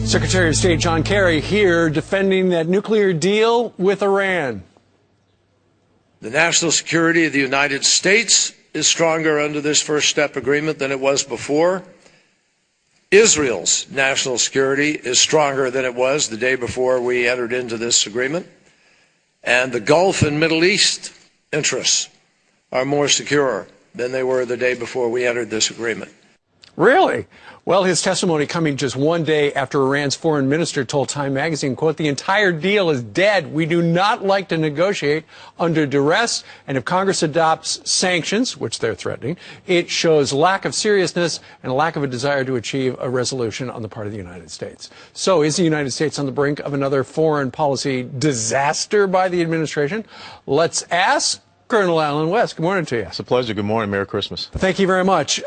Secretary of State John Kerry here defending that nuclear deal with Iran. The national security of the United States is stronger under this first step agreement than it was before. Israel's national security is stronger than it was the day before we entered into this agreement. And the Gulf and Middle East interests are more secure than they were the day before we entered this agreement. Really? Well, his testimony coming just one day after Iran's foreign minister told Time magazine, quote, "The entire deal is dead. We do not like to negotiate under duress. And if Congress adopts sanctions, which they're threatening, it shows lack of seriousness and a lack of a desire to achieve a resolution on the part of the United States." So is the United States on the brink of another foreign policy disaster by the administration? Let's ask Colonel Alan West. Good morning to you. It's a pleasure. Good morning. Merry Christmas. Thank you very much.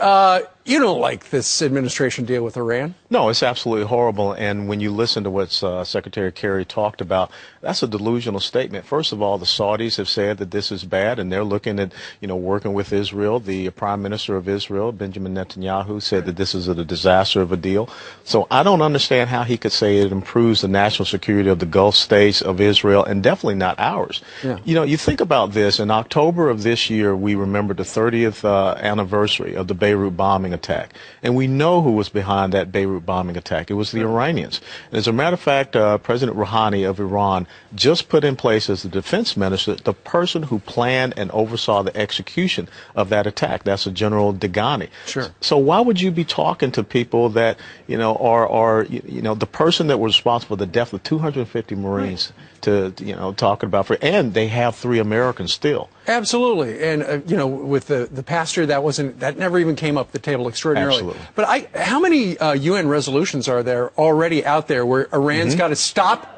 You don't like this administration deal with Iran? No, it's absolutely horrible. And when you listen to what Secretary Kerry talked about, that's a delusional statement. First of all, the Saudis have said that this is bad, and they're looking at, working with Israel. The Prime Minister of Israel, Benjamin Netanyahu, said that this is a disaster of a deal. So I don't understand how he could say it improves the national security of the Gulf states of Israel, and definitely not ours. Yeah. You think about this. In October of this year, we remember the 30th anniversary of the Beirut bombing attack. And we know who was behind that Beirut bombing attack. It was the Iranians. And as a matter of fact, President Rouhani of Iran just put in place as the defense minister the person who planned and oversaw the execution of that attack. That's a General Dagani. Sure. So why would you be talking to people that, are the person that was responsible for the death of 250 Marines to, talking about, and they have 3 Americans still. Absolutely. And, with the pastor, that never even came up the table extraordinarily. Absolutely. But how many UN resolutions are there already out there where Iran's got to stop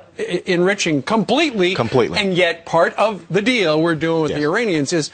enriching completely, and yet part of the deal we're doing with the Iranians is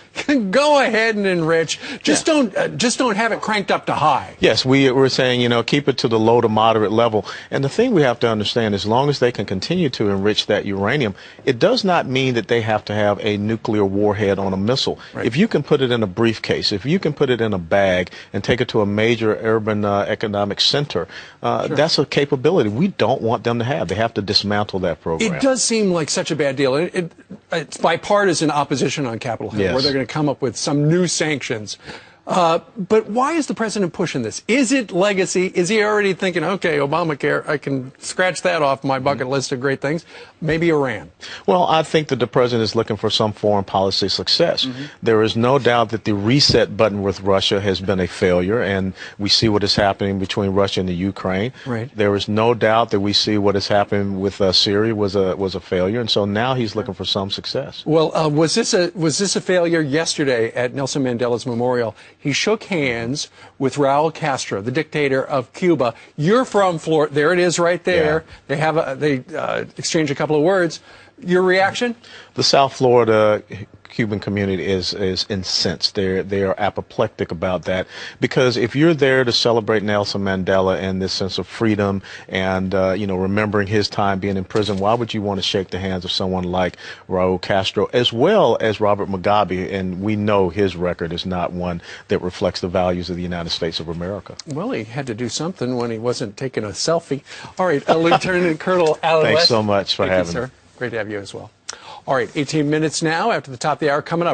go ahead and enrich, just don't have it cranked up to high. Yes, we're saying, keep it to the low to moderate level. And the thing we have to understand, as long as they can continue to enrich that uranium, it does not mean that they have to have a nuclear warhead on a missile. Right. If you can put it in a briefcase, if you can put it in a bag and take it to a major urban economic center, that's a capability we don't want them to have. They have to dismantle that program. It does seem like such a bad deal. It's bipartisan opposition on Capitol Hill, where they're going to come up with some new sanctions. But why is the president pushing this? Is it legacy? Is he already thinking, okay, Obamacare, I can scratch that off my bucket list of great things? Maybe Iran. Well, I think that the president is looking for some foreign policy success. There is no doubt that the reset button with Russia has been a failure, and we see what is happening between Russia and the Ukraine. Right. There is no doubt that we see what is happening with Syria was a failure, and so now he's looking for some success. Well, was this a failure yesterday at Nelson Mandela's memorial? He shook hands with Raul Castro, the dictator of Cuba. You're from Florida. There it is right there. Yeah. They exchange a couple of words. Your reaction? The South Florida Cuban community is incensed. They are apoplectic about that, because if you're there to celebrate Nelson Mandela and this sense of freedom and remembering his time being in prison, why would you want to shake the hands of someone like Raul Castro as well as Robert Mugabe? And we know his record is not one that reflects the values of the United States of America. Well, he had to do something when he wasn't taking a selfie. All right, Lieutenant Colonel Alan West. Thanks so much for having me. Thank you, sir. Great to have you as well. All right, 18 minutes now after the top of the hour coming up.